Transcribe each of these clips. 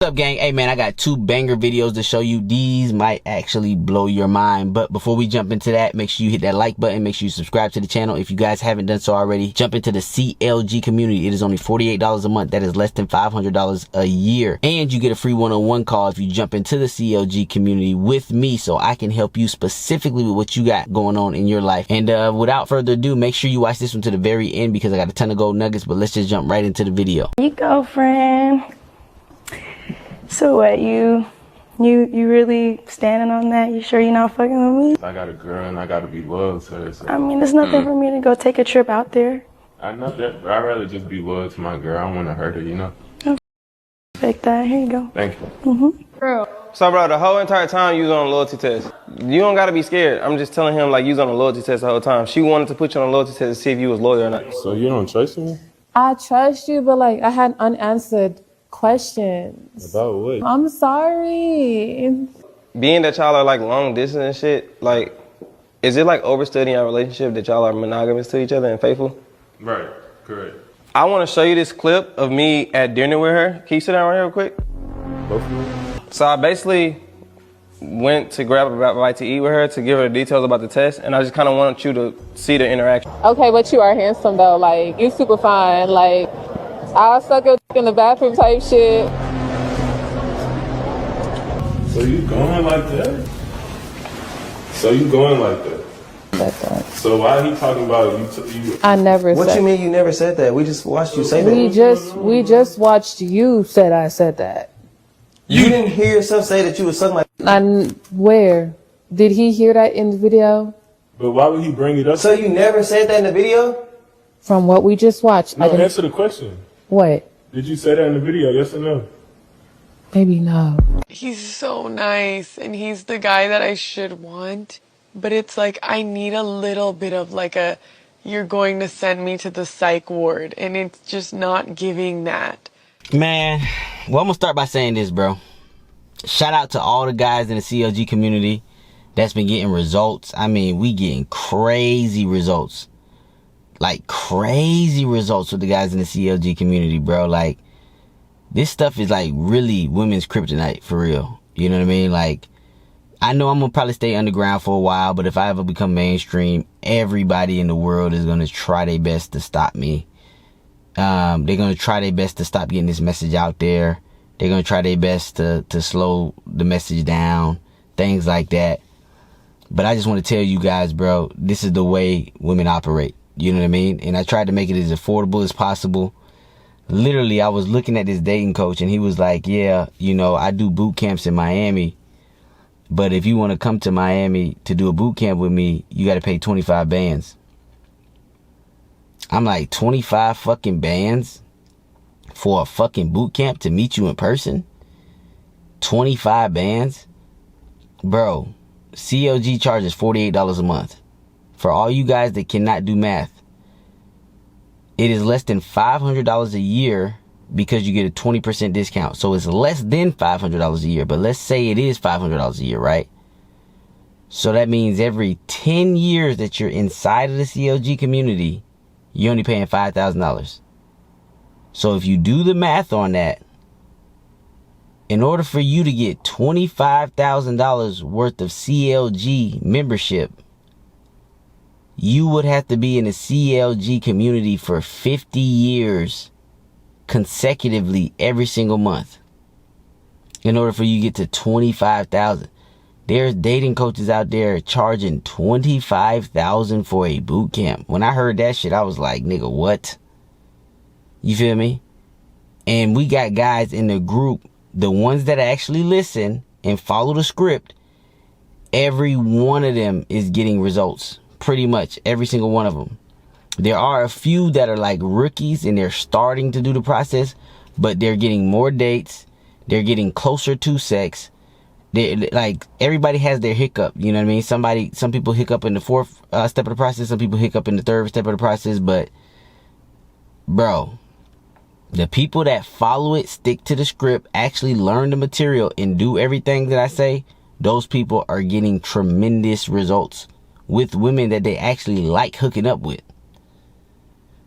up, gang? Hey man, I got 2 banger videos to show you. These might actually blow your mind, but before we jump into that, make sure you hit that like button. Make sure you subscribe to the channel if you guys haven't done so already. Jump into the CLG community. It is only $48 a month. That is less than $500 a year, and you get a free one-on-one call if you jump into the CLG community with me, so I can help you specifically with what you got going on in your life. And without further ado, make sure you watch this one to the very end because I got a ton of gold nuggets. But let's just jump right into the video. You go, friend. So what, you really standing on that? You sure you're not fucking with me? I got a girl and I gotta be loyal to her. So. I mean, there's nothing for me to go take a trip out there. I know that, but I'd rather just be loyal to my girl. I don't want to hurt her, you know? Respect that. Here you go. Thank you. So, bro, the whole entire time you was on a loyalty test. You don't gotta be scared. I'm just telling him, like, you was on a loyalty test the whole time. She wanted to put you on a loyalty test to see if you was loyal or not. So you don't trust me? I trust you, but like I had unanswered questions. About what? I'm sorry. Being that y'all are like long distance and shit, like, is it like overstudying our relationship that y'all are monogamous to each other and faithful? Right, correct. I want to show you this clip of me at dinner with her. Can you sit down right here real quick? Both of them? So I basically went to grab a bite to eat with her to give her the details about the test, and I just kind of want you to see the interaction. Okay, but you are handsome though. Like you super fine. Like I'll suck your dick in the bathroom type shit. So you going like that? So you going like that? That's all. So why he talking about you? I never What said. you mean you never said that? We just watched you say that. We just watched you said I said that. You didn't hear yourself say that you was something like. Where? Did he hear that in the video? But why would he bring it up? So you never said that in the video? From what we just watched. No, answer the question. What? Did you say that in the video, yes or no? Maybe no. He's so nice and he's the guy that I should want, but it's like I need a little bit of like a you're going to send me to the psych ward, and it's just not giving that. Man, well, I'm gonna start by saying this, bro. Shout out to all the guys in the CLG community that's been getting results. I mean, we getting crazy results. Like crazy results with the guys in the CLG community, bro. Like this stuff is like really women's kryptonite for real. You know what I mean? Like I know I'm gonna probably stay underground for a while, but if I ever become mainstream, everybody in the world is gonna try their best to stop me. They're gonna try their best to stop getting this message out there. They're gonna try their best to slow the message down, things like that. But I just want to tell you guys, bro, this is the way women operate. You know what I mean? And I tried to make it as affordable as possible. Literally, I was looking at this dating coach and he was like, yeah, you know, I do boot camps in Miami, but if you want to come to Miami to do a boot camp with me, you got to pay 25 bands. I'm like, 25 fucking bands for a fucking boot camp to meet you in person? 25 bands? Bro, CLG charges $48 a month. For all you guys that cannot do math, it is less than $500 a year because you get a 20% discount. So it's less than $500 a year, but let's say it is $500 a year, right? So that means every 10 years that you're inside of the CLG community, you're only paying $5,000. So if you do the math on that, in order for you to get $25,000 worth of CLG membership, you would have to be in the CLG community for 50 years consecutively every single month in order for you to get to 25,000. There's dating coaches out there charging 25,000 for a boot camp. When I heard that shit, I was like, nigga, what? You feel me? And we got guys in the group, the ones that actually listen and follow the script, every one of them is getting results. Pretty much every single one of them. There are a few that are like rookies and they're starting to do the process, but they're getting more dates. They're getting closer to sex. They like everybody has their hiccup. You know what I mean? Some people hiccup in the fourth step of the process. Some people hiccup in the third step of the process. But bro, the people that follow it, stick to the script, actually learn the material and do everything that I say, those people are getting tremendous results with women that they actually like hooking up with.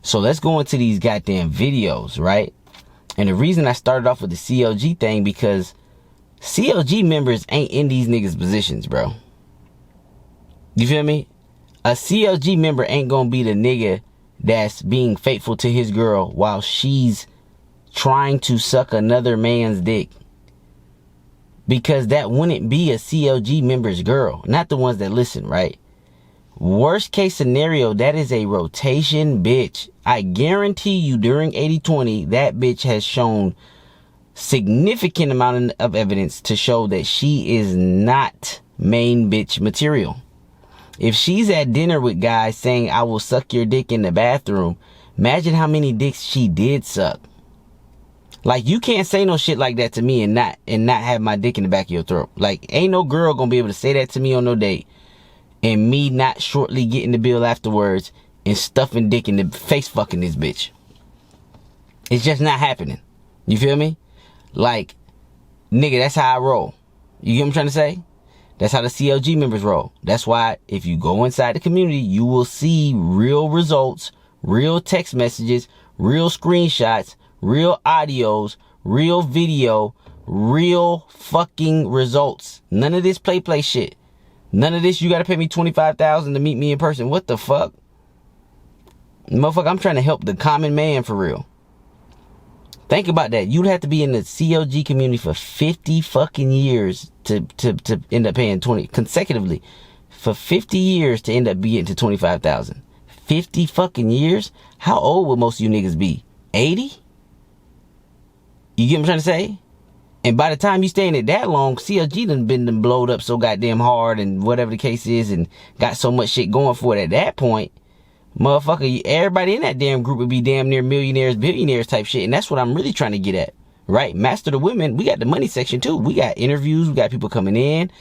So let's go into these goddamn videos, right? And the reason I started off with the CLG thing, because CLG members ain't in these niggas' positions, bro. You feel me? A CLG member ain't gonna be the nigga that's being faithful to his girl while she's trying to suck another man's dick. Because that wouldn't be a CLG member's girl. Not the ones that listen, right? Worst case scenario, that is a rotation bitch. I guarantee you during 80-20, that bitch has shown significant amount of evidence to show that she is not main bitch material. If she's at dinner with guys saying, I will suck your dick in the bathroom, imagine how many dicks she did suck. Like, you can't say no shit like that to me and not have my dick in the back of your throat. Like, ain't no girl gonna be able to say that to me on no date and me not shortly getting the bill afterwards and stuffing dick in the face fucking this bitch. It's just not happening. You feel me? Like, nigga, that's how I roll. You get what I'm trying to say? That's how the CLG members roll. That's why if you go inside the community, you will see real results, real text messages, real screenshots, real audios, real video, real fucking results. None of this play shit. None of this, you gotta pay me $25,000 to meet me in person. What the fuck? Motherfucker, I'm trying to help the common man for real. Think about that. You'd have to be in the CLG community for 50 fucking years to end up paying 20 consecutively. For 50 years to end up getting to 25,000. 50 fucking years? How old would most of you niggas be? 80? You get what I'm trying to say? And by the time you stay in it that long, CLG done been blowed up so goddamn hard and whatever the case is and got so much shit going for it at that point. Motherfucker, everybody in that damn group would be damn near millionaires, billionaires type shit. And that's what I'm really trying to get at, right? Master the women, we got the money section too. We got interviews, we got people coming in,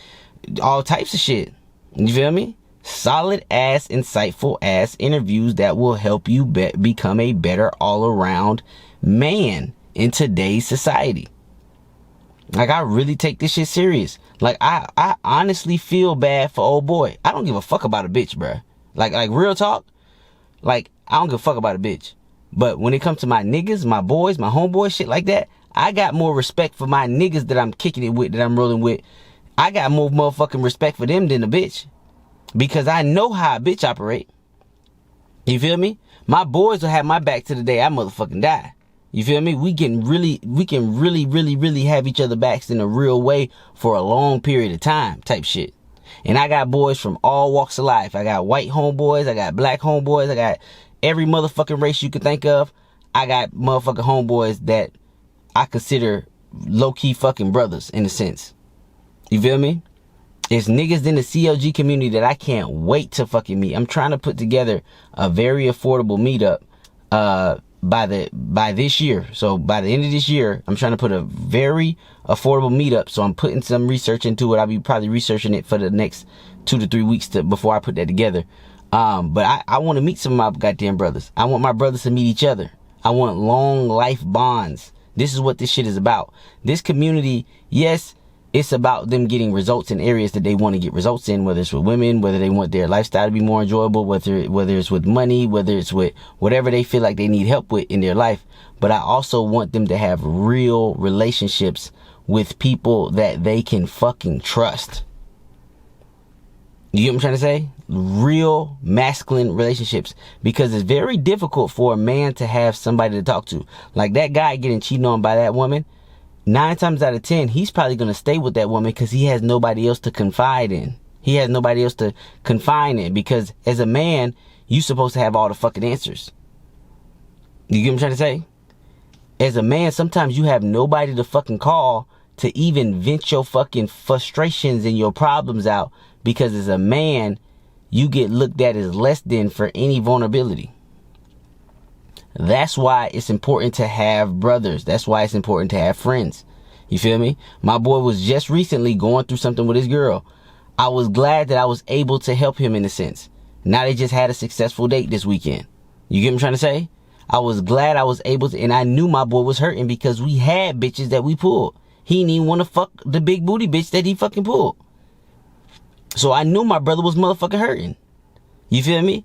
all types of shit. You feel me? Solid ass, insightful ass interviews that will help you become a better all around man in today's society. Like, I really take this shit serious. Like, I honestly feel bad for old boy. I don't give a fuck about a bitch, bruh. Like real talk. Like, I don't give a fuck about a bitch. But when it comes to my niggas, my boys, my homeboys, shit like that, I got more respect for my niggas that I'm kicking it with, that I'm rolling with. I got more motherfucking respect for them than a bitch. Because I know how a bitch operate. You feel me? My boys will have my back to the day I motherfucking die. You feel me? We can really have each other backs in a real way for a long period of time type shit. And I got boys from all walks of life. I got white homeboys. I got black homeboys. I got every motherfucking race you can think of. I got motherfucking homeboys that I consider low-key fucking brothers in a sense. You feel me? It's niggas in the CLG community that I can't wait to fucking meet. I'm trying to put together a very affordable meetup by this year. So by the end of this year, I'm trying to put a very affordable meetup. So I'm putting some research into it. I'll be probably researching it for the next 2 to 3 weeks before I put that together. But I want to meet some of my goddamn brothers. I want my brothers to meet each other. I want long life bonds. This is what this shit is about. This community, yes, it's about them getting results in areas that they want to get results in, whether it's with women, whether they want their lifestyle to be more enjoyable, whether it's with money, whether it's with whatever they feel like they need help with in their life. But I also want them to have real relationships with people that they can fucking trust. You get what I'm trying to say? Real masculine relationships. Because it's very difficult for a man to have somebody to talk to. Like that guy getting cheated on by that woman. 9 times out of 10, he's probably going to stay with that woman because he has nobody else to confide in. He has nobody else to confine in, because as a man, you're supposed to have all the fucking answers. You get what I'm trying to say? As a man, sometimes you have nobody to fucking call to even vent your fucking frustrations and your problems out, because as a man, you get looked at as less than for any vulnerability. That's why it's important to have brothers. That's why it's important to have friends. You feel me? My boy was just recently going through something with his girl. I was glad that I was able to help him in a sense. Now they just had a successful date this weekend. You get what I'm trying to say? I was glad I was able to, and I knew my boy was hurting because we had bitches that we pulled. He didn't even want to fuck the big booty bitch that he fucking pulled. So I knew my brother was motherfucking hurting. You feel me?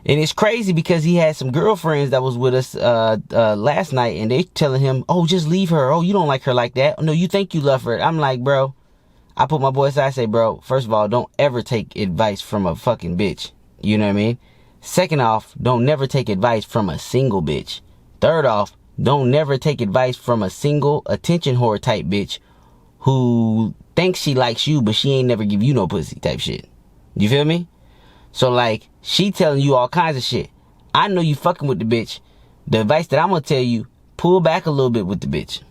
And it's crazy because he had some girlfriends that was with us last night, and they telling him, oh, just leave her. Oh, you don't like her like that. Oh, no, you think you love her. I'm like, bro, I put my boy aside. I say, bro, first of all, don't ever take advice from a fucking bitch. You know what I mean? Second off, don't never take advice from a single bitch. Third off, don't never take advice from a single attention whore type bitch who thinks she likes you, but she ain't never give you no pussy type shit. You feel me? So, like, she telling you all kinds of shit. I know you fucking with the bitch. The advice that I'm gonna tell you, pull back a little bit with the bitch.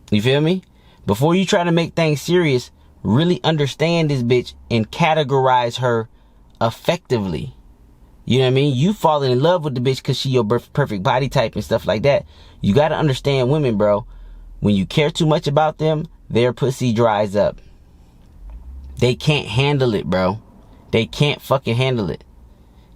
You feel me? Before you try to make things serious, really understand this bitch and categorize her effectively. You know what I mean? You falling in love with the bitch because she your perfect body type and stuff like that. You gotta understand women, bro. When you care too much about them, their pussy dries up. They can't handle it, bro. They can't fucking handle it.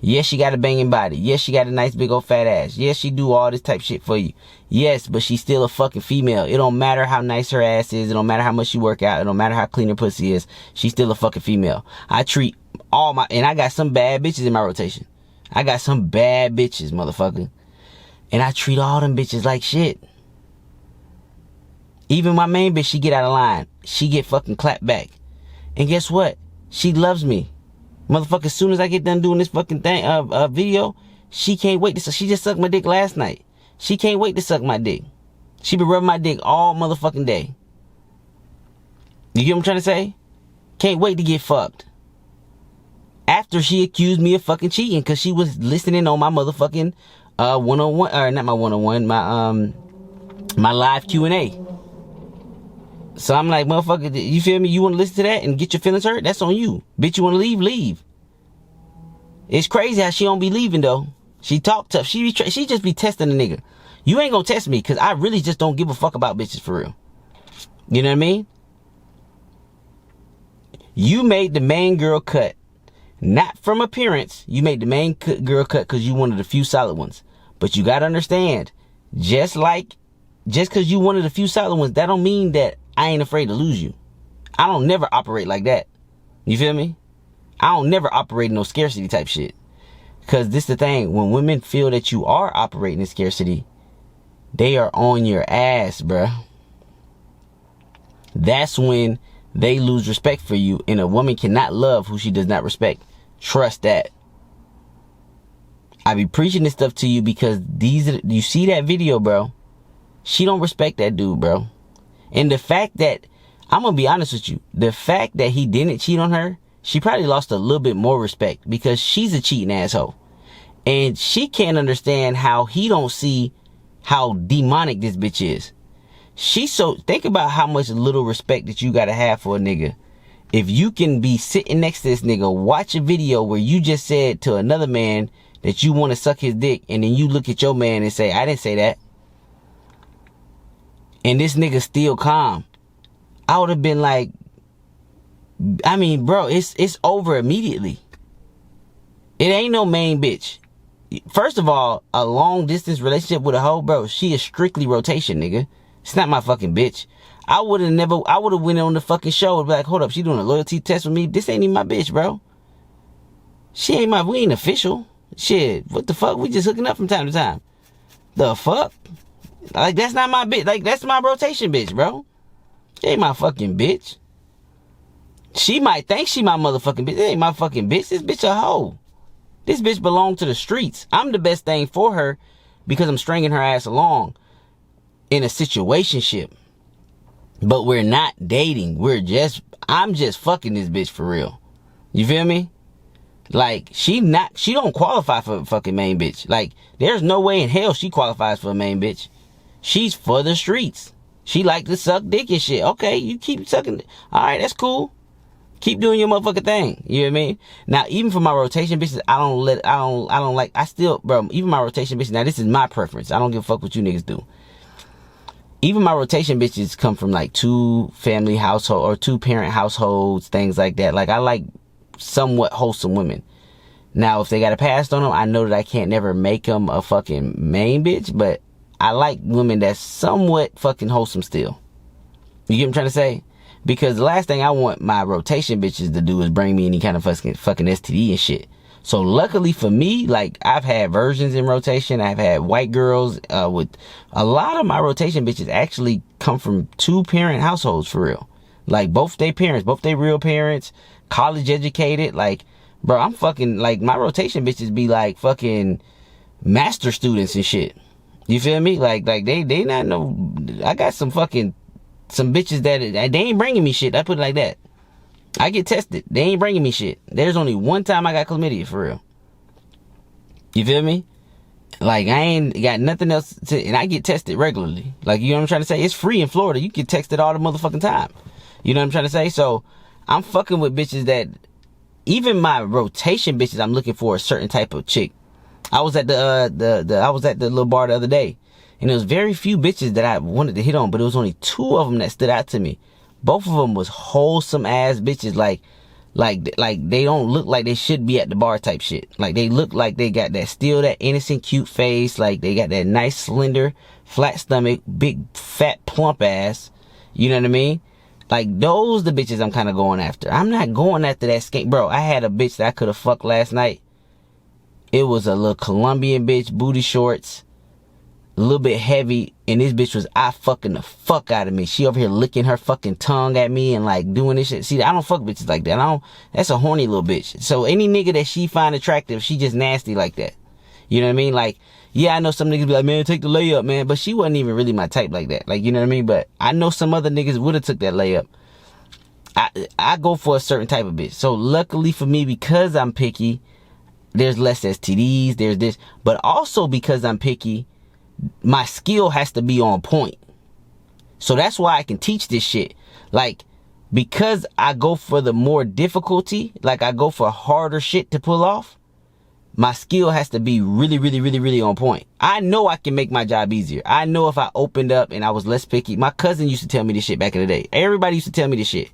Yes, she got a banging body. Yes, she got a nice big old fat ass. Yes, she do all this type shit for you. Yes, but she's still a fucking female. It don't matter how nice her ass is. It don't matter how much she work out. It don't matter how clean her pussy is. She's still a fucking female. I treat all my... And I got some bad bitches in my rotation. I got some bad bitches, motherfucker. And I treat all them bitches like shit. Even my main bitch, she get out of line. She get fucking clapped back. And guess what? She loves me. Motherfucker, as soon as I get done doing this fucking thing, video, she can't wait to... She just sucked my dick last night. She can't wait to suck my dick. She been rubbing my dick all motherfucking day. You get what I'm trying to say? Can't wait to get fucked. After she accused me of fucking cheating because she was listening on my motherfucking one-on-one, or not my one-on-one, my live Q&A. So I'm like, motherfucker, you feel me? You want to listen to that and get your feelings hurt? That's on you. Bitch, you want to leave? Leave. It's crazy how she don't be leaving, though. She talk tough. She just be testing the nigga. You ain't gonna test me because I really just don't give a fuck about bitches for real. You know what I mean? You made the main girl cut. Not from appearance. You made the main girl cut because you wanted a few solid ones. But you got to understand, just because you wanted a few solid ones, that don't mean that I ain't afraid to lose you. I don't never operate like that. You feel me? I don't never operate in no scarcity type shit. Because this the thing. When women feel that you are operating in scarcity, they are on your ass, bruh. That's when they lose respect for you. And a woman cannot love who she does not respect. Trust that. I be preaching this stuff to you because you see that video, bro. She don't respect that dude, bro. And the fact that, I'm going to be honest with you, the fact that he didn't cheat on her, she probably lost a little bit more respect because she's a cheating asshole. And she can't understand how he don't see how demonic this bitch is. Think about how much little respect that you got to have for a nigga. If you can be sitting next to this nigga, watch a video where you just said to another man that you want to suck his dick, and then you look at your man and say, I didn't say that. And this nigga still calm. I would have been like, I mean, bro, it's over immediately. It ain't no main bitch. First of all, a long distance relationship with a hoe, bro, she is strictly rotation, nigga. It's not my fucking bitch. I would have went on the fucking show and be like, hold up, she doing a loyalty test with me? This ain't even my bitch, bro. We ain't official. Shit, what the fuck? We just hooking up from time to time. The fuck? Like, that's not my bitch. Like, that's my rotation bitch, bro. She ain't my fucking bitch. She might think she my motherfucking bitch. It ain't my fucking bitch. This bitch a hoe. This bitch belong to the streets. I'm the best thing for her because I'm stringing her ass along in a situationship. But we're not dating. I'm just fucking this bitch for real. You feel me? Like, she don't qualify for a fucking main bitch. Like, there's no way in hell she qualifies for a main bitch. She's for the streets. She like to suck dick and shit. Okay, you keep sucking. All right, that's cool. Keep doing your motherfucking thing. You know what I mean? Now, even for my rotation bitches, even my rotation bitches, now this is my preference. I don't give a fuck what you niggas do. Even my rotation bitches come from like 2-family household or 2-parent households, things like that. Like, I like somewhat wholesome women. Now, if they got a past on them, I know that I can't never make them a fucking main bitch, but I like women that's somewhat fucking wholesome still. You get what I'm trying to say? Because the last thing I want my rotation bitches to do is bring me any kind of fucking STD and shit. So luckily for me, like, I've had versions in rotation. I've had white girls, with a lot of my rotation bitches actually come from 2-parent households for real. Like, both their parents, both their real parents, college educated. Like, bro, I'm fucking, like, my rotation bitches be like fucking master students and shit. You feel me? Like they not no, I got some bitches that they ain't bringing me shit. I put it like that. I get tested. They ain't bringing me shit. There's only one time I got chlamydia, for real. You feel me? Like, I ain't got nothing else to, and I get tested regularly. Like, you know what I'm trying to say? It's free in Florida. You get texted all the motherfucking time. You know what I'm trying to say? So, I'm fucking with bitches that, even my rotation bitches, I'm looking for a certain type of chick. I was at I was at the little bar the other day, and there was very few bitches that I wanted to hit on, but it was only 2 of them that stood out to me. Both of them was wholesome ass bitches, like they don't look like they should be at the bar type shit. Like, they look like they got that innocent cute face, like they got that nice slender flat stomach, big fat plump ass. You know what I mean? Like, those the bitches I'm kind of going after. I'm not going after that skate, bro. I had a bitch that I could have fucked last night. It was a little Colombian bitch, booty shorts, a little bit heavy, and this bitch was fucking the fuck out of me. She over here licking her fucking tongue at me and like doing this shit. See, I don't fuck bitches like that. That's a horny little bitch. So any nigga that she find attractive, she just nasty like that. You know what I mean? Like, yeah, I know some niggas be like, man, take the layup, man. But she wasn't even really my type like that. Like, you know what I mean? But I know some other niggas would have took that layup. I go for a certain type of bitch. So luckily for me, because I'm picky, there's less STDs, there's this. But also because I'm picky, my skill has to be on point. So that's why I can teach this shit. Like, because I go for the more difficulty, like I go for harder shit to pull off, my skill has to be really, really, really, really on point. I know I can make my job easier. I know if I opened up and I was less picky. My cousin used to tell me this shit back in the day. Everybody used to tell me this shit.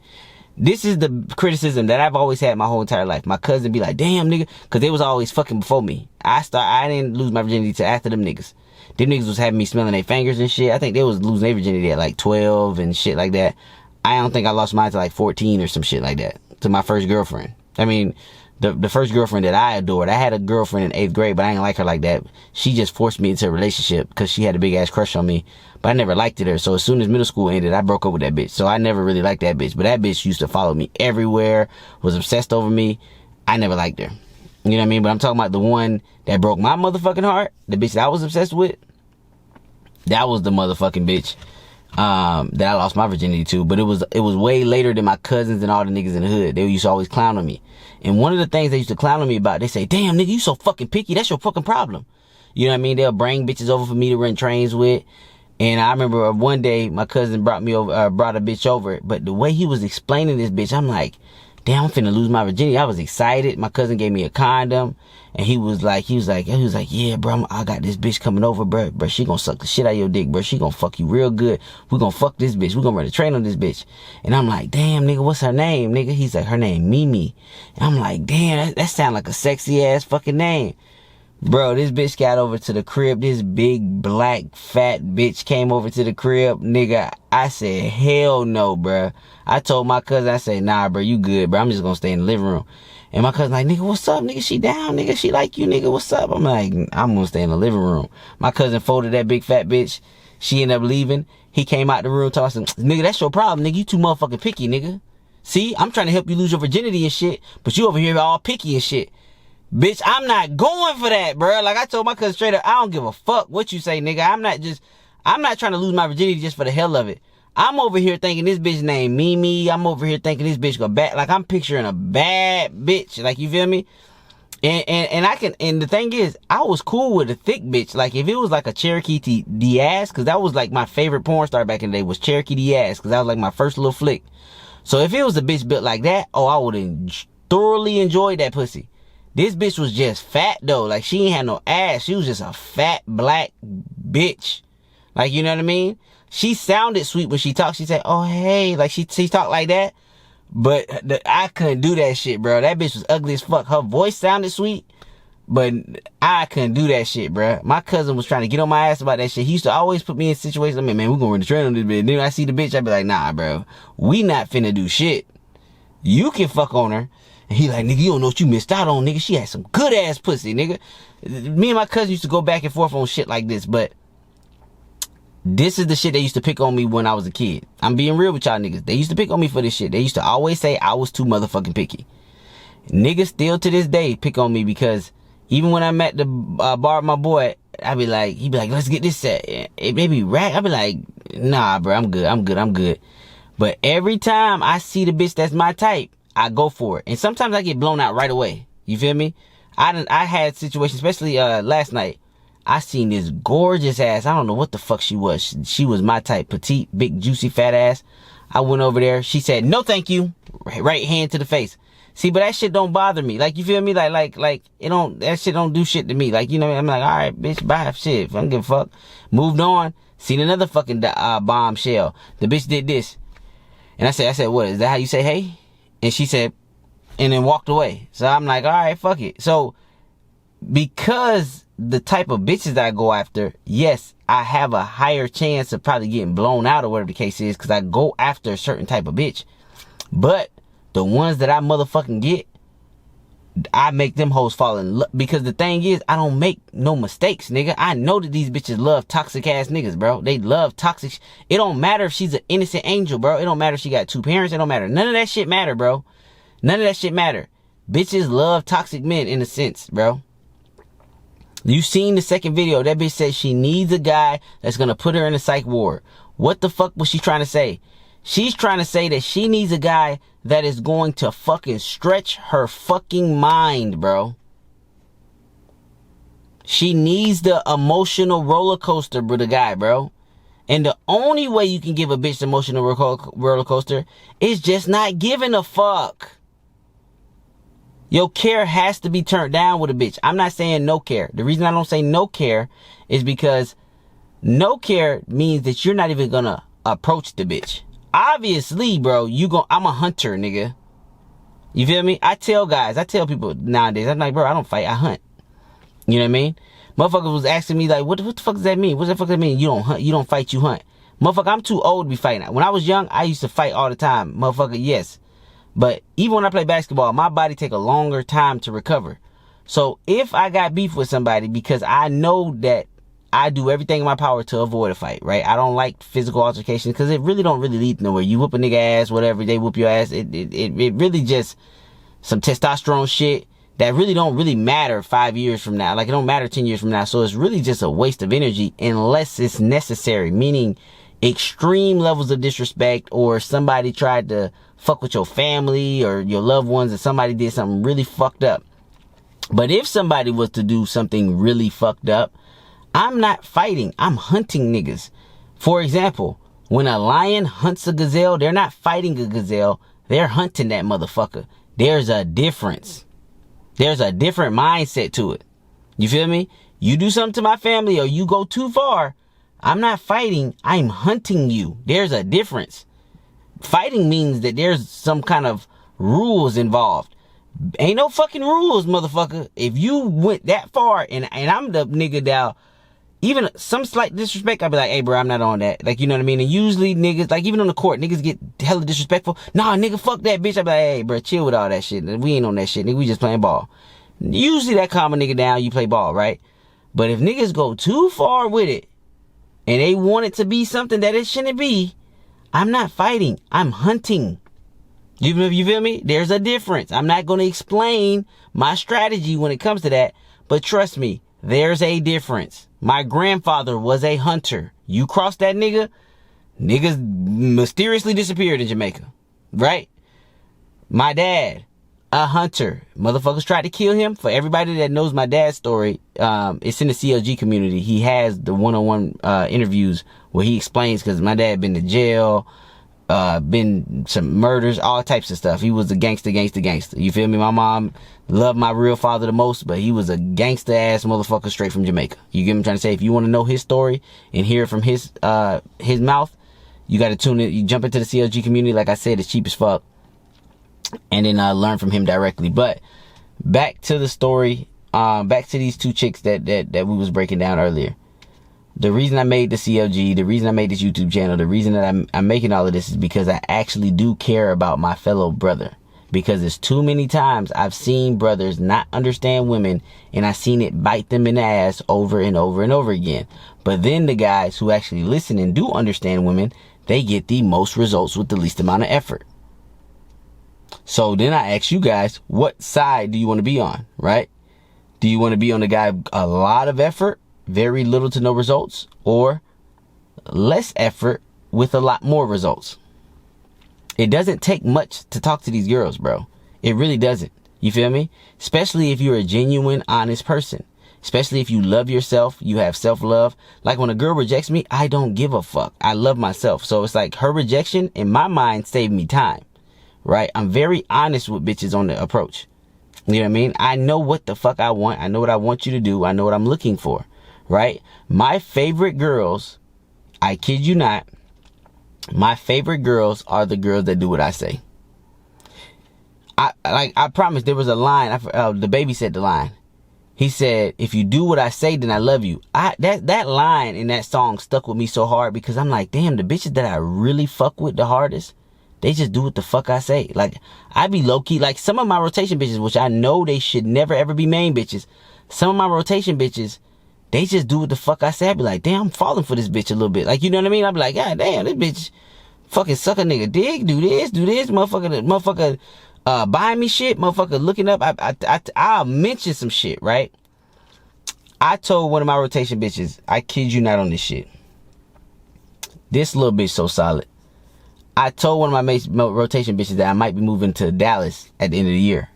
This is the criticism that I've always had my whole entire life. My cousin be like, damn, nigga, because they was always fucking before me. I didn't lose my virginity till after them niggas. Them niggas was having me smelling their fingers and shit. I think they was losing their virginity at like 12 and shit like that. I don't think I lost mine till like 14 or some shit like that. To my first girlfriend. I mean, the first girlfriend that I adored. I had a girlfriend in 8th grade, but I didn't like her like that. She just forced me into a relationship because she had a big ass crush on me. But I never liked her. So as soon as middle school ended, I broke up with that bitch. So I never really liked that bitch. But that bitch used to follow me everywhere, was obsessed over me. I never liked her. You know what I mean? But I'm talking about the one that broke my motherfucking heart. The bitch that I was obsessed with. That was the motherfucking bitch that I lost my virginity to. But it was way later than my cousins and all the niggas in the hood. They used to always clown on me. And one of the things they used to clown on me about, they say, damn, nigga, you so fucking picky. That's your fucking problem. You know what I mean? They'll bring bitches over for me to run trains with. And I remember one day my cousin brought a bitch over. But the way he was explaining this bitch, I'm like, damn, I'm finna lose my virginity. I was excited. My cousin gave me a condom. And he was like, yeah, bro, I got this bitch coming over, bro. She gonna suck the shit out of your dick, bro. She gonna fuck you real good. We gonna fuck this bitch. We gonna run a train on this bitch. And I'm like, damn, nigga, what's her name, nigga? He's like, her name Mimi. And I'm like, damn, that sound like a sexy ass fucking name. Bro, this bitch got over to the crib. This big, black, fat bitch came over to the crib. Nigga, I said, hell no, bro. I told my cousin, I said, nah, bro, you good, bro. I'm just gonna stay in the living room. And my cousin like, nigga, what's up, nigga? She down, nigga. She like you, nigga. What's up? I'm like, I'm gonna stay in the living room. My cousin folded that big fat bitch. She ended up leaving. He came out the room talking, nigga, that's your problem, nigga. You too motherfucking picky, nigga. See, I'm trying to help you lose your virginity and shit, but you over here all picky and shit. Bitch, I'm not going for that, bro. Like I told my cousin straight up, I don't give a fuck what you say, nigga. I'm not trying to lose my virginity just for the hell of it. I'm over here thinking this bitch named Mimi. I'm over here thinking this bitch go bad. Like, I'm picturing a bad bitch. Like, you feel me? And the thing is, I was cool with a thick bitch. Like, if it was like a Cherokee Diaz, cause that was like my favorite porn star back in the day was Cherokee Diaz, cause that was like my first little flick. So if it was a bitch built like that, I would thoroughly enjoy that pussy. This bitch was just fat though. Like, she ain't had no ass. She was just a fat black bitch. Like, you know what I mean? She sounded sweet when she talked. She said, oh, hey. Like, she talked like that. But I couldn't do that shit, bro. That bitch was ugly as fuck. Her voice sounded sweet, but I couldn't do that shit, bro. My cousin was trying to get on my ass about that shit. He used to always put me in situations. I mean, man, we're going to run the train on this bitch. Then I see the bitch, I be like, nah, bro. We not finna do shit. You can fuck on her. And he like, nigga, you don't know what you missed out on, nigga. She had some good ass pussy, nigga. Me and my cousin used to go back and forth on shit like this, but this is the shit they used to pick on me when I was a kid. I'm being real with y'all niggas. They used to pick on me for this shit. They used to always say I was too motherfucking picky. Niggas still to this day pick on me because even when I'm at the bar with my boy, I be like, he be like, let's get this set. It may be rack. I be like, nah, bro, I'm good. But every time I see the bitch that's my type, I go for it. And sometimes I get blown out right away. You feel me? I had situations, especially last night. I seen this gorgeous ass. I don't know what the fuck she was. She was my type. Petite, big, juicy, fat ass. I went over there. She said, no, thank you. Right hand to the face. See, but that shit don't bother me. Like, you feel me? Like, it don't, that shit don't do shit to me. Like, you know, I'm like, all right, bitch, bye, shit. I don't give a fuck. Moved on. Seen another fucking bombshell. The bitch did this. And I said, what? Is that how you say hey? And she said, and then walked away. So I'm like, all right, fuck it. So, because the type of bitches that I go after, yes, I have a higher chance of probably getting blown out or whatever the case is, because I go after a certain type of bitch. But the ones that I motherfucking get, I make them hoes fall in love. Because the thing is, I don't make no mistakes, nigga. I know that these bitches love toxic ass niggas, bro. They love toxic. It don't matter if she's an innocent angel, bro. It don't matter if she got 2 parents. It don't matter. None of that shit matter, bro. None of that shit matter. Bitches love toxic men in a sense, bro. You seen the second video. That bitch said she needs a guy that's gonna put her in a psych ward. What the fuck was she trying to say? She's trying to say that she needs a guy that is going to fucking stretch her fucking mind, bro. She needs the emotional roller coaster, bro, the guy, bro. And the only way you can give a bitch the emotional roller coaster is just not giving a fuck. Your care has to be turned down with a bitch. I'm not saying no care. The reason I don't say no care is because no care means that you're not even gonna approach the bitch. Obviously, bro, I'm a hunter, nigga. You feel me? I tell people nowadays, I'm like, bro, I don't fight, I hunt. You know what I mean? Motherfuckers was asking me like, what the fuck does that mean? What the fuck does that mean? You don't hunt, you don't fight, you hunt. Motherfucker, I'm too old to be fighting. When I was young, I used to fight all the time. Motherfucker, yes. But even when I play basketball, my body take a longer time to recover. So if I got beef with somebody, because I know that I do everything in my power to avoid a fight, right? I don't like physical altercations because it really don't really lead nowhere. You whoop a nigga ass, whatever, they whoop your ass. It really just some testosterone shit that really don't really matter 5 years from now. Like, it don't matter 10 years from now. So it's really just a waste of energy unless it's necessary, meaning extreme levels of disrespect, or somebody tried to fuck with your family or your loved ones, and somebody did something really fucked up. But if somebody was to do something really fucked up, I'm not fighting. I'm hunting niggas. For example, when a lion hunts a gazelle, they're not fighting a gazelle. They're hunting that motherfucker. There's a difference. There's a different mindset to it. You feel me? You do something to my family or you go too far, I'm not fighting. I'm hunting you. There's a difference. Fighting means that there's some kind of rules involved. Ain't no fucking rules, motherfucker. If you went that far and I'm the nigga that even some slight disrespect, I'll be like, hey, bro, I'm not on that. Like, you know what I mean? And usually niggas, like, even on the court, niggas get hella disrespectful. Nah, nigga, fuck that bitch. I'll be like, hey, bro, chill with all that shit. We ain't on that shit, nigga. We just playing ball. Usually that calm a nigga down, you play ball, right? But if niggas go too far with it and they want it to be something that it shouldn't be, I'm not fighting. I'm hunting. You feel me? There's a difference. I'm not going to explain my strategy when it comes to that, but trust me, there's a difference. My grandfather was a hunter. You cross that niggas mysteriously disappeared in Jamaica, right? My dad, a hunter. Motherfuckers tried to kill him. For everybody that knows my dad's story, it's in the CLG community. He has the one-on-one interviews where he explains, because my dad been to jail, been some murders, all types of stuff. He was a gangster. You feel me? My mom loved my real father the most, but he was a gangster ass motherfucker straight from Jamaica. You get me trying to say? If you want to know his story and hear it from his mouth, you got to tune in. You jump into the CLG community. Like I said, it's cheap as fuck. And then learn from him directly. But back to the story, back to these two chicks that we was breaking down earlier. The reason I made the CLG, the reason I made this YouTube channel, the reason that I'm making all of this is because I actually do care about my fellow brother. Because there's too many times I've seen brothers not understand women, and I've seen it bite them in the ass over and over and over again. But then the guys who actually listen and do understand women, they get the most results with the least amount of effort. So then I ask you guys, what side do you want to be on, right? Do you want to be on the guy a lot of effort, very little to no results, or less effort with a lot more results? It doesn't take much to talk to these girls, bro. It really doesn't. You feel me? Especially if you're a genuine, honest person. Especially if you love yourself, you have self-love. Like when a girl rejects me, I don't give a fuck. I love myself. So it's like her rejection, in my mind, saved me time. Right? I'm very honest with bitches on the approach. You know what I mean? I know what the fuck I want. I know what I want you to do. I know what I'm looking for. Right? My favorite girls, I kid you not, my favorite girls are the girls that do what I say. I promise, there was a line. The baby said the line. He said, if you do what I say, then I love you. That line in that song stuck with me so hard, because I'm like, damn, the bitches that I really fuck with the hardest, they just do what the fuck I say. Like, I be low-key, like some of my rotation bitches, which I know they should never ever be main bitches. Some of my rotation bitches, they just do what the fuck I say. I be like, damn, I'm falling for this bitch a little bit. Like, you know what I mean? I be like, God damn, this bitch fucking suck a nigga dick, do this, motherfucker, buying me shit, motherfucker looking up. I'll mention some shit, right? I told one of my rotation bitches, I kid you not on this shit, this little bitch so solid. I told one of my rotation bitches that I might be moving to Dallas at the end of the year.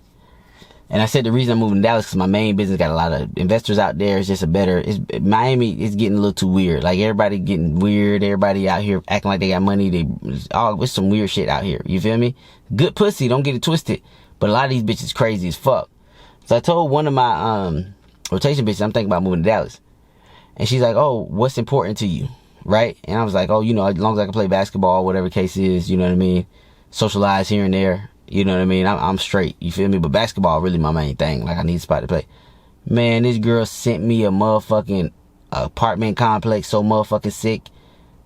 And I said the reason I'm moving to Dallas because my main business got a lot of investors out there. It's just Miami is getting a little too weird. Like, everybody getting weird. Everybody out here acting like they got money. It's some weird shit out here. You feel me? Good pussy, don't get it twisted. But a lot of these bitches crazy as fuck. So I told one of my rotation bitches, I'm thinking about moving to Dallas. And she's like, oh, what's important to you? Right? And I was like, oh, you know, as long as I can play basketball, whatever the case is, you know what I mean? Socialize here and there. You know what I mean? I'm straight. You feel me? But basketball really my main thing. Like, I need a spot to play. Man, this girl sent me a motherfucking apartment complex so motherfucking sick.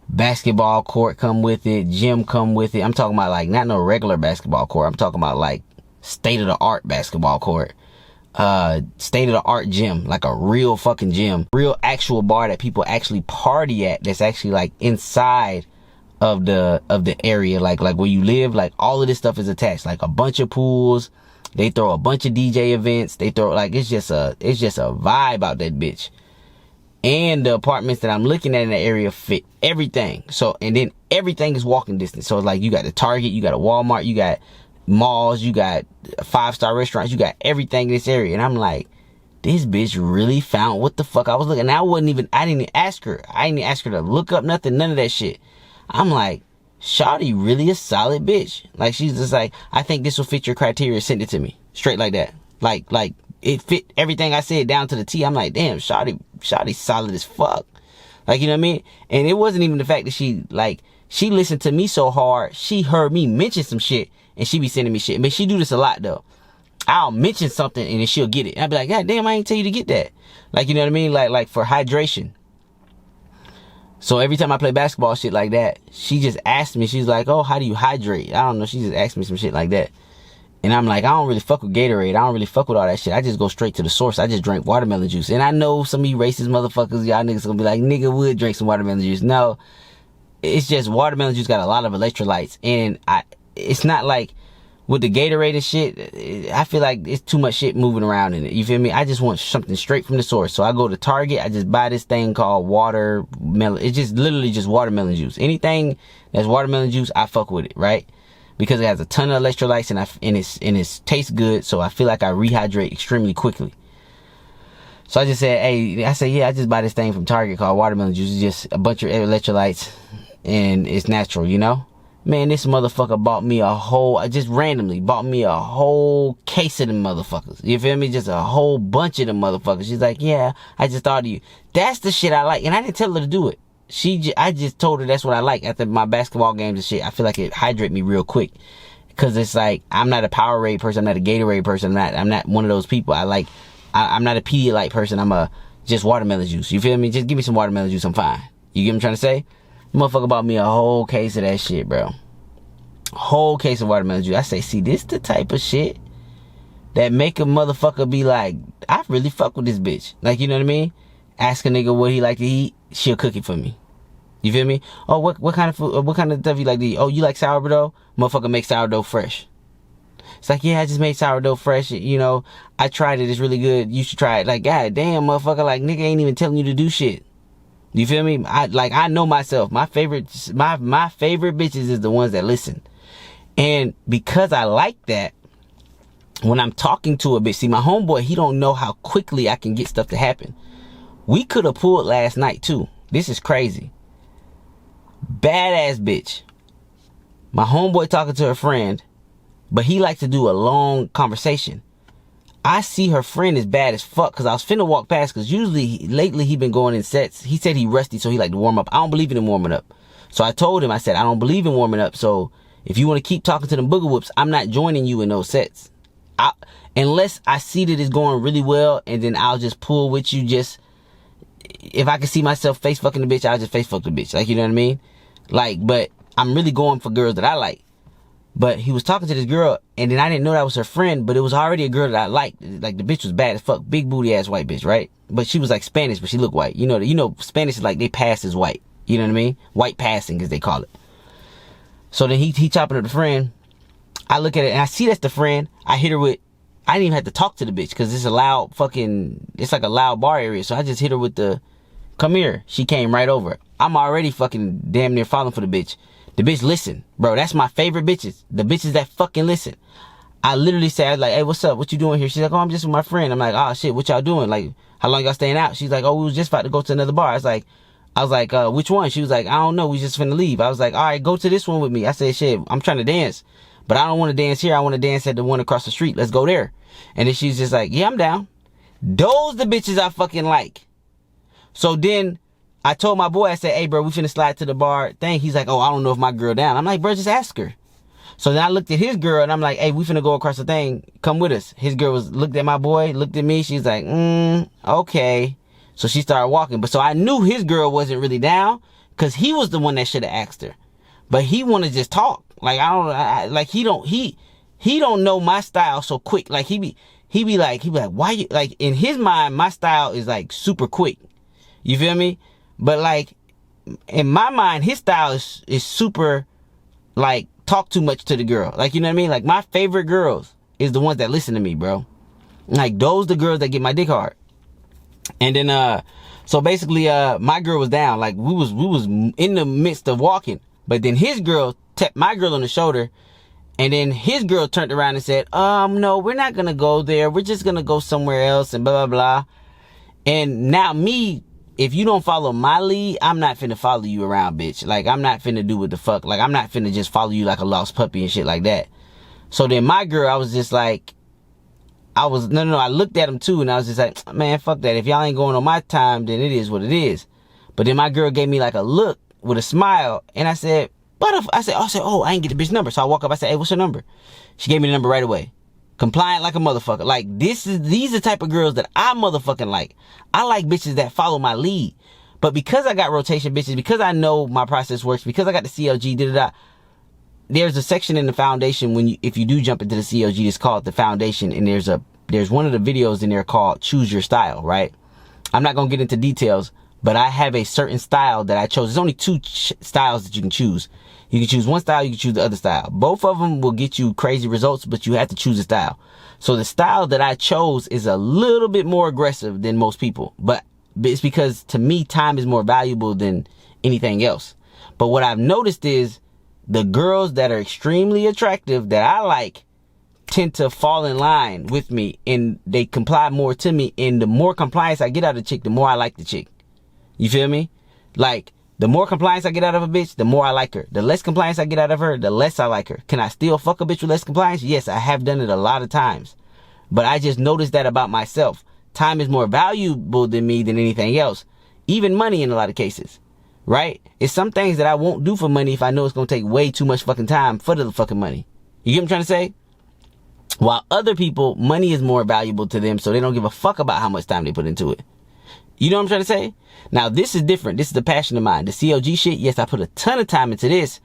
Basketball court come with it. Gym come with it. I'm talking about, like, not no regular basketball court. I'm talking about, like, state-of-the-art basketball court. State-of-the-art gym. Like a real fucking gym. Real actual bar that people actually party at. That's actually, like, inside of the area, like where you live. Like, all of this stuff is attached, like a bunch of pools. They throw a bunch of DJ events. They throw, like, it's just a vibe out that bitch. And the apartments that I'm looking at in the area fit everything. So, and then everything is walking distance. So it's like, you got the Target, you got a Walmart, you got malls, you got 5-star restaurants, you got everything in this area. And I'm like, this bitch really found what the fuck I was looking. And I didn't even ask her. I didn't even ask her to look up nothing, none of that shit. I'm like, shawty really a solid bitch. Like, she's just like, I think this will fit your criteria. Send it to me. Straight like that. Like it fit everything I said down to the T. I'm like, damn, shawty solid as fuck. Like, you know what I mean? And it wasn't even the fact that she listened to me so hard, she heard me mention some shit, and she be sending me shit. But she do this a lot, though. I'll mention something, and then she'll get it. And I'll be like, God damn, I ain't tell you to get that. Like, you know what I mean? Like for hydration. So every time I play basketball, shit like that, she just asked me, she's like, oh, how do you hydrate? I don't know. She just asked me some shit like that. And I'm like, I don't really fuck with Gatorade. I don't really fuck with all that shit. I just go straight to the source. I just drink watermelon juice. And I know some of you racist motherfuckers, y'all niggas gonna be like, nigga would drink some watermelon juice. No, it's just watermelon juice got a lot of electrolytes. And it's not like with the Gatorade and shit, I feel like it's too much shit moving around in it. You feel me? I just want something straight from the source. So I go to Target, I just buy this thing called watermelon. It's just literally just watermelon juice. Anything that's watermelon juice, I fuck with it, right? Because it has a ton of electrolytes and it tastes good. So I feel like I rehydrate extremely quickly. So I just said, hey, yeah, I just buy this thing from Target called watermelon juice. It's just a bunch of electrolytes and it's natural, you know? Man, this motherfucker randomly bought me a whole case of them motherfuckers. You feel me? Just a whole bunch of them motherfuckers. She's like, yeah, I just thought of you. That's the shit I like. And I didn't tell her to do it. I just told her that's what I like. After my basketball games and shit, I feel like it hydrate me real quick. Cause it's like, I'm not a Powerade person. I'm not a Gatorade person. I'm not one of those people. I'm not a Pedialyte person. I'm just watermelon juice. You feel me? Just give me some watermelon juice. I'm fine. You get what I'm trying to say? Motherfucker bought me a whole case of that shit, bro. Whole case of watermelon juice. I say, see, this the type of shit that make a motherfucker be like, I really fuck with this bitch. Like, you know what I mean? Ask a nigga what he like to eat, she'll cook it for me. You feel me? Oh, what kind of food, what kind of stuff you like to eat? Oh, you like sourdough? Motherfucker make sourdough fresh. It's like, yeah, I just made sourdough fresh. You know, I tried it. It's really good. You should try it. Like, god damn, motherfucker. Like, nigga ain't even telling you to do shit. You feel me? I know myself. My favorite bitches is the ones that listen. And because I like that, when I'm talking to a bitch, see, my homeboy, he don't know how quickly I can get stuff to happen. We could have pulled last night too. This is crazy. Badass bitch. My homeboy talking to her friend, but he likes to do a long conversation. I see her friend is bad as fuck because I was finna walk past because usually, lately he been going in sets. He said he rusty, so he like to warm up. I don't believe in him warming up. So I told him, I said, I don't believe in warming up. So if you want to keep talking to them booger whoops, I'm not joining you in those sets. Unless I see that it's going really well, and then I'll just pull with you. Just if I can see myself face fucking the bitch, I'll just face fuck the bitch. Like, you know what I mean? Like, but I'm really going for girls that I like. But he was talking to this girl, and then I didn't know that was her friend, but it was already a girl that I liked. Like, the bitch was bad as fuck. Big booty ass white bitch, right? But she was like Spanish, but she looked white. You know, Spanish is like they pass as white. You know what I mean? White passing, as they call it. So then he chopping up the friend. I look at it, and I see that's the friend. I hit her with, I didn't even have to talk to the bitch, because it's a loud fucking, it's like a loud bar area. So I just hit her with the, come here. She came right over. I'm already fucking damn near falling for the bitch. The bitch listen. Bro, that's my favorite bitches. The bitches that fucking listen. I literally said, I was like, hey, what's up? What you doing here? She's like, oh, I'm just with my friend. I'm like, oh, shit, what y'all doing? Like, how long y'all staying out? She's like, oh, we was just about to go to another bar. I was like, which one? She was like, I don't know. We just finna leave. I was like, all right, go to this one with me. I said, shit, I'm trying to dance. But I don't want to dance here. I want to dance at the one across the street. Let's go there. And then she's just like, yeah, I'm down. Those the bitches I fucking like. So then I told my boy, I said, hey, bro, we finna slide to the bar thing. He's like, oh, I don't know if my girl down. I'm like, bro, just ask her. So then I looked at his girl, and I'm like, hey, we finna go across the thing. Come with us. His girl looked at my boy, looked at me. She's like, okay. So she started walking. But so I knew his girl wasn't really down, because he was the one that should have asked her. But he want to just talk. Like, he don't know my style so quick. Like, he be like, why you, like, in his mind, my style is like super quick. You feel me? But like, in my mind, his style is super, like, talk too much to the girl. Like, you know what I mean? Like, my favorite girls is the ones that listen to me, bro. Like, those the girls that get my dick hard. And then, so basically, my girl was down. Like, we was in the midst of walking. But then his girl tapped my girl on the shoulder. And then his girl turned around and said, no, we're not gonna go there. We're just gonna go somewhere else and blah, blah, blah. And now me, if you don't follow my lead, I'm not finna follow you around, bitch. Like, I'm not finna do what the fuck. Like, I'm not finna just follow you like a lost puppy and shit like that. So then my girl, I was just like, I looked at him too, and I was just like, man, fuck that. If y'all ain't going on my time, then it is what it is. But then my girl gave me like a look with a smile, and I said, I said, oh, I ain't get the bitch number. So I walk up, I said, hey, what's her number? She gave me the number right away. Compliant like a motherfucker. Like, these are the type of girls that I motherfucking like. I like bitches that follow my lead. But because I got rotation bitches, because I know my process works, because I got the CLG, there's a section in the foundation if you do jump into the CLG, it's called the foundation, and there's one of the videos in there called Choose Your Style, right? I'm not gonna get into details, but I have a certain style that I chose. There's only two styles that you can choose. You can choose one style, you can choose the other style. Both of them will get you crazy results, but you have to choose a style. So the style that I chose is a little bit more aggressive than most people, but it's because to me, time is more valuable than anything else. But what I've noticed is the girls that are extremely attractive that I like tend to fall in line with me, and they comply more to me. And the more compliance I get out of the chick, the more I like the chick. You feel me? Like, the more compliance I get out of a bitch, the more I like her. The less compliance I get out of her, the less I like her. Can I still fuck a bitch with less compliance? Yes, I have done it a lot of times. But I just noticed that about myself. Time is more valuable than me than anything else. Even money in a lot of cases. Right? It's some things that I won't do for money if I know it's going to take way too much fucking time for the fucking money. You get what I'm trying to say? While other people, money is more valuable to them, so they don't give a fuck about how much time they put into it. You know what I'm trying to say? Now, this is different. This is the passion of mine. The CLG shit, yes, I put a ton of time into this.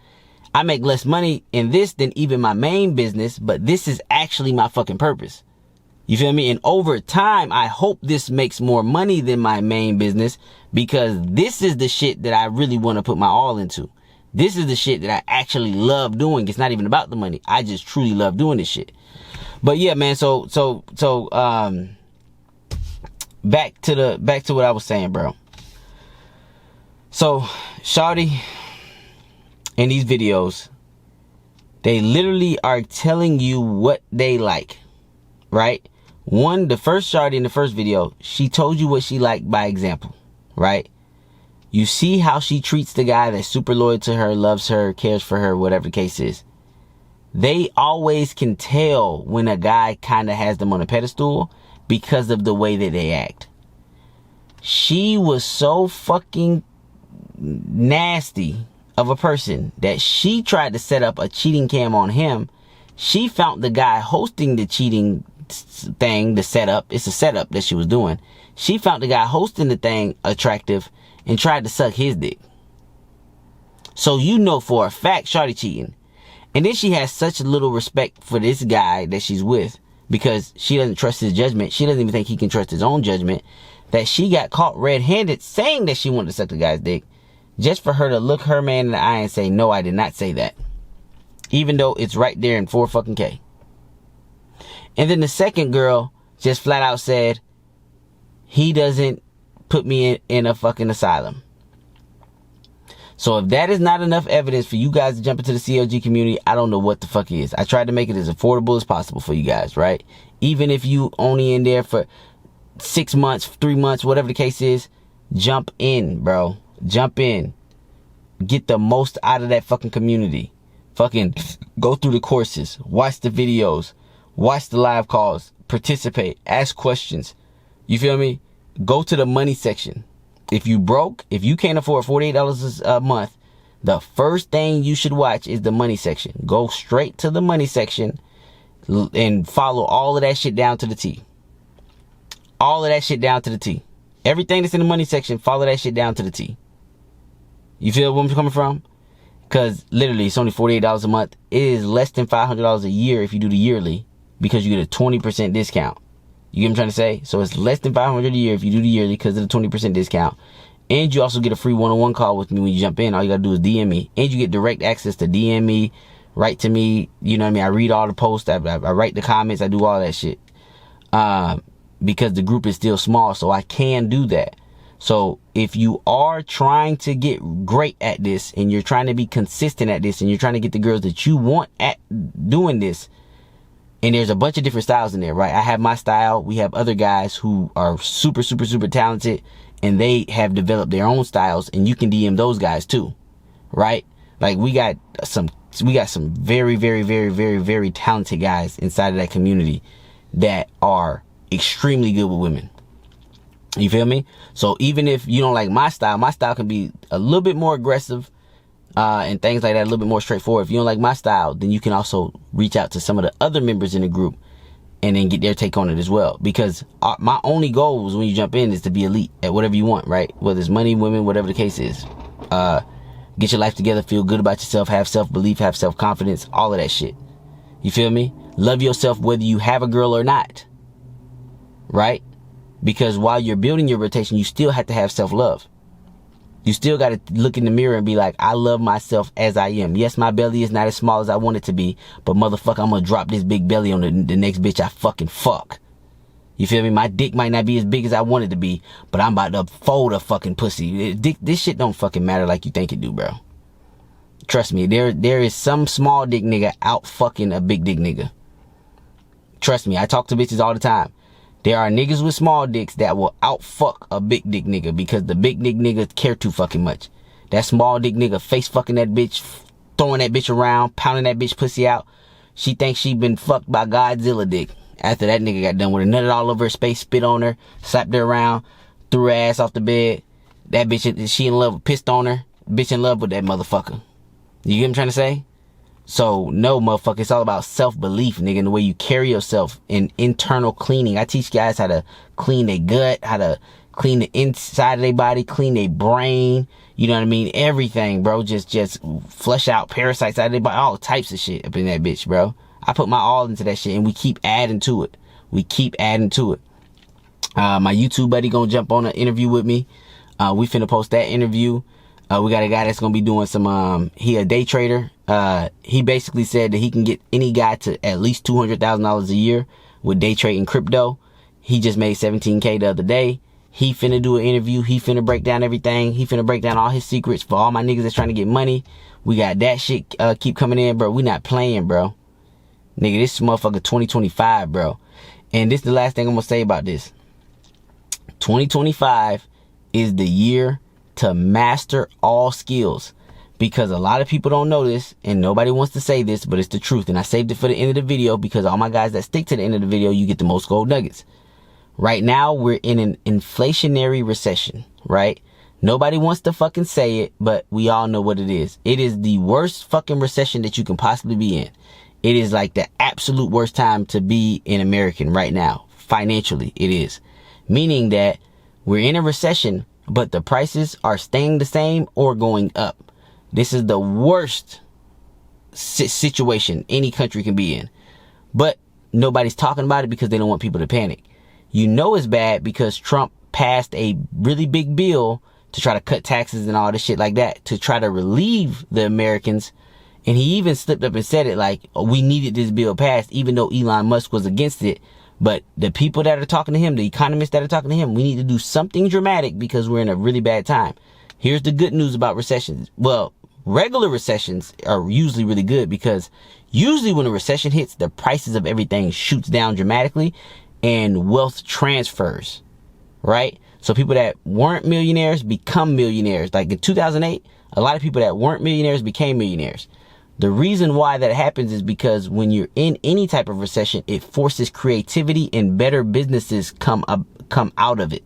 I make less money in this than even my main business, but this is actually my fucking purpose. You feel me? And over time, I hope this makes more money than my main business, because this is the shit that I really want to put my all into. This is the shit that I actually love doing. It's not even about the money. I just truly love doing this shit. But yeah, man, so back to what I was saying, bro. So, shawty, in these videos, they literally are telling you what they like, right? One, the first shawty in the first video, she told you what she liked by example, right? You see how she treats the guy that's super loyal to her, loves her, cares for her, whatever the case is. They always can tell when a guy kind of has them on a pedestal because of the way that they act. She was so fucking nasty of a person that she tried to set up a cheating cam on him. She found the guy hosting the cheating thing, the setup. It's a setup that she was doing. She found the guy hosting the thing attractive and tried to suck his dick. So you know for a fact shawty cheating. And then she has such little respect for this guy that she's with, because she doesn't trust his judgment. She doesn't even think he can trust his own judgment, that she got caught red-handed saying that she wanted to suck the guy's dick, just for her to look her man in the eye and say, no, I did not say that. Even though it's right there in 4 fucking K. And then the second girl just flat out said, he doesn't put me in a fucking asylum. So if that is not enough evidence for you guys to jump into the CLG community, I don't know what the fuck is. I tried to make it as affordable as possible for you guys, right? Even if you only in there for 6 months, 3 months, whatever the case is, jump in, bro. Jump in. Get the most out of that fucking community. Fucking go through the courses, watch the videos, watch the live calls, participate, ask questions. You feel me? Go to the money section. If you broke, if you can't afford $48 a month, the first thing you should watch is the money section. Go straight to the money section and follow all of that shit down to the T. All of that shit down to the T. Everything that's in the money section, follow that shit down to the T. You feel where I'm coming from? Because literally it's only $48 a month. It is less than $500 a year if you do the yearly, because you get a 20% discount. You get what I'm trying to say? So it's less than $500 a year if you do the yearly because of the 20% discount. And you also get a free one-on-one call with me when you jump in. All you got to do is DM me. And you get direct access to DM me, write to me. You know what I mean? I read all the posts. I write the comments. I do all that shit. Because the group is still small, so I can do that. So if you are trying to get great at this, and you're trying to be consistent at this, and you're trying to get the girls that you want at doing this, and there's a bunch of different styles in there, right? I have my style. We have other guys who are super, super, super talented, and they have developed their own styles, and you can DM those guys too, right? Like we got some very, very, very, very, very talented guys inside of that community that are extremely good with women. You feel me? So even if you don't like my style can be a little bit more aggressive, and things like that, a little bit more straightforward. If you don't like my style, then you can also reach out to some of the other members in the group and then get their take on it as well. Because my only goals when you jump in is to be elite at whatever you want, right? Whether it's money, women, whatever the case is. Get your life together, feel good about yourself, have self-belief, have self-confidence, all of that shit. You feel me? Love yourself whether you have a girl or not, right? Because while you're building your rotation, you still have to have self-love. You still got to look in the mirror and be like, I love myself as I am. Yes, my belly is not as small as I want it to be, but motherfucker, I'm going to drop this big belly on the next bitch I fucking fuck. You feel me? My dick might not be as big as I want it to be, but I'm about to fold a fucking pussy. This shit don't fucking matter like you think it do, bro. Trust me, there is some small dick nigga out fucking a big dick nigga. Trust me, I talk to bitches all the time. There are niggas with small dicks that will outfuck a big dick nigga because the big dick nigga care too fucking much. That small dick nigga face fucking that bitch, throwing that bitch around, pounding that bitch pussy out. She thinks she been fucked by Godzilla dick. After that nigga got done with her, nutted all over her space, spit on her, slapped her around, threw her ass off the bed. That bitch, she in love, pissed on her. Bitch in love with that motherfucker. You get what I'm trying to say? So no, motherfucker, it's all about self-belief, nigga, and the way you carry yourself and internal cleaning. I teach guys how to clean their gut, how to clean the inside of their body, clean their brain, you know what I mean? Everything, bro. Just flush out parasites out of their body, all types of shit up in that bitch, bro. I put my all into that shit, and we keep adding to it. My YouTube buddy gonna jump on an interview with me. We finna post that interview. We got a guy that's gonna be doing some, he a day trader. He basically said that he can get any guy to at least $200,000 a year with day trading crypto. He just made $17K the other day. He finna do an interview. He finna break down everything. He finna break down all his secrets for all my niggas that's trying to get money. We got that shit, keep coming in, bro. We not playing, bro. Nigga, this motherfucker 2025, bro. And this is the last thing I'm gonna say about this. 2025 is the year to master all skills, because a lot of people don't know this and nobody wants to say this, but it's the truth. And I saved it for the end of the video because all my guys that stick to the end of the video, you get the most gold nuggets. Right now, we're in an inflationary recession, right? Nobody wants to fucking say it, but we all know what it is. It is the worst fucking recession that you can possibly be in. It is like the absolute worst time to be an American right now. Financially, it is. Meaning that we're in a recession, but the prices are staying the same or going up. This is the worst situation any country can be in. But nobody's talking about it because they don't want people to panic. You know it's bad because Trump passed a really big bill to try to cut taxes and all this shit like that, to try to relieve the Americans. And he even slipped up and said it like, we needed this bill passed, even though Elon Musk was against it. But the people that are talking to him, the economists that are talking to him, we need to do something dramatic because we're in a really bad time. Here's the good news about recessions. Well, regular recessions are usually really good because usually when a recession hits, the prices of everything shoots down dramatically and wealth transfers, right? So people that weren't millionaires become millionaires. Like in 2008, a lot of people that weren't millionaires became millionaires. The reason why that happens is because when you're in any type of recession, it forces creativity and better businesses come out of it.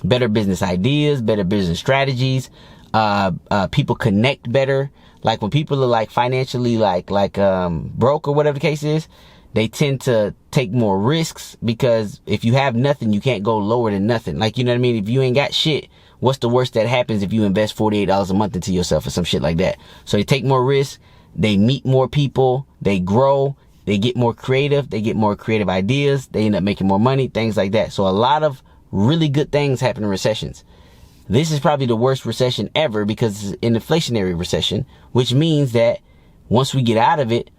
Better business ideas, better business strategies. People connect better. Like when people are like financially broke or whatever the case is, they tend to take more risks because if you have nothing, you can't go lower than nothing. Like, you know what I mean? If you ain't got shit, what's the worst that happens if you invest $48 a month into yourself or some shit like that? So they take more risks. They meet more people, they grow, they get more creative, they get more creative ideas, they end up making more money, things like that. So a lot of really good things happen in recessions. This is probably the worst recession ever because it's an inflationary recession, which means that once we get out of it,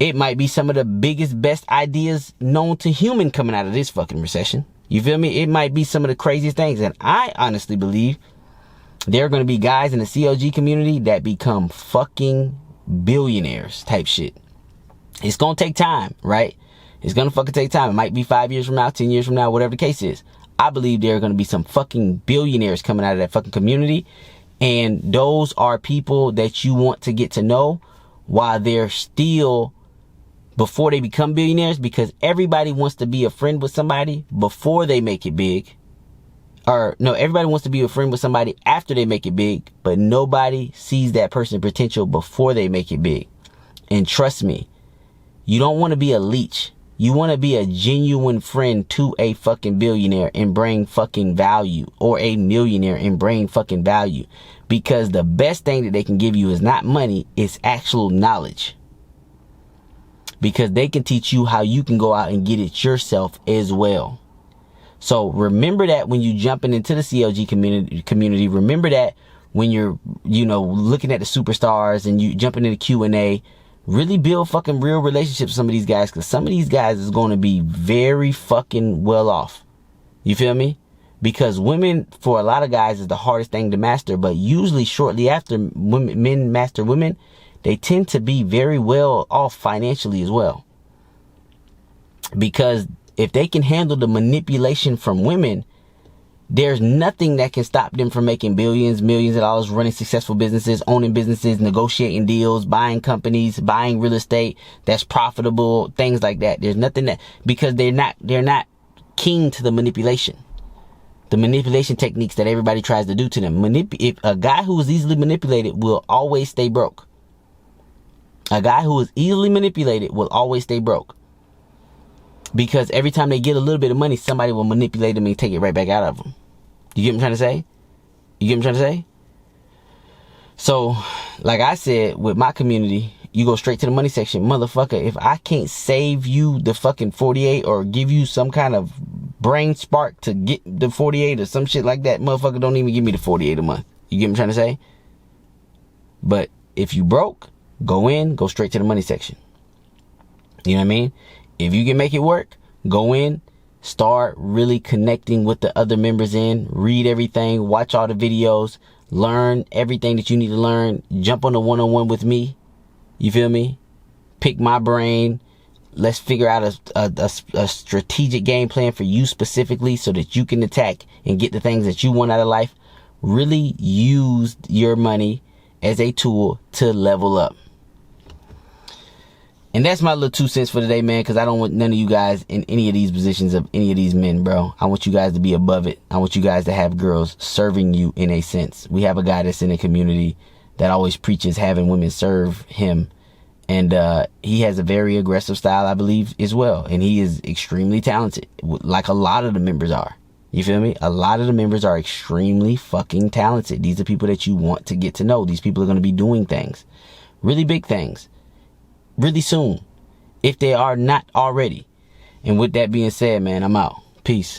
it might be some of the biggest, best ideas known to human coming out of this fucking recession. You feel me? It might be some of the craziest things. And I honestly believe there are going to be guys in the COG community that become fucking billionaires type shit. It's going to take time, right? It's going to fucking take time. It might be 5 years from now, 10 years from now, whatever the case is. I believe there are going to be some fucking billionaires coming out of that fucking community. And those are people that you want to get to know while they're still, before they become billionaires, because everybody wants to be a friend with somebody before they make it big. Or no, everybody wants to be a friend with somebody after they make it big, but nobody sees that person's potential before they make it big. And trust me, you don't want to be a leech. You want to be a genuine friend to a fucking billionaire and bring fucking value, or a millionaire and bring fucking value, because the best thing that they can give you is not money, it's actual knowledge. Because they can teach you how you can go out and get it yourself as well. So remember that when you jumping into the CLG community, remember that when you're, looking at the superstars and you jumping into Q&A, really build fucking real relationships with some of these guys, because some of these guys is going to be very fucking well off. You feel me? Because women, for a lot of guys, is the hardest thing to master, but usually shortly after men master women, they tend to be very well off financially as well. Because if they can handle the manipulation from women, there's nothing that can stop them from making billions, millions of dollars, running successful businesses, owning businesses, negotiating deals, buying companies, buying real estate that's profitable, things like that. There's nothing that, because they're not keen to the manipulation techniques that everybody tries to do to them. If a guy who is easily manipulated will always stay broke. A guy who is easily manipulated will always stay broke. Because every time they get a little bit of money, somebody will manipulate them and take it right back out of them. You get what I'm trying to say? You get what I'm trying to say? So, like I said, with my community, you go straight to the money section. Motherfucker, if I can't save you the fucking 48 or give you some kind of brain spark to get the 48 or some shit like that, motherfucker, don't even give me the 48 a month. You get what I'm trying to say? But if you broke, go straight to the money section. You know what I mean? If you can make it work, go in, start really connecting with the other members in, read everything, watch all the videos, learn everything that you need to learn, jump on the one-on-one with me. You feel me? Pick my brain. Let's figure out a strategic game plan for you specifically so that you can attack and get the things that you want out of life. Really use your money as a tool to level up. And that's my little 2 cents for today, man, because I don't want none of you guys in any of these positions of any of these men, bro. I want you guys to be above it. I want you guys to have girls serving you in a sense. We have a guy that's in the community that always preaches having women serve him. And he has a very aggressive style, I believe, as well. And he is extremely talented, like a lot of the members are. You feel me? A lot of the members are extremely fucking talented. These are people that you want to get to know. These people are going to be doing things, really big things, really soon, if they are not already. And with that being said, man, I'm out. Peace.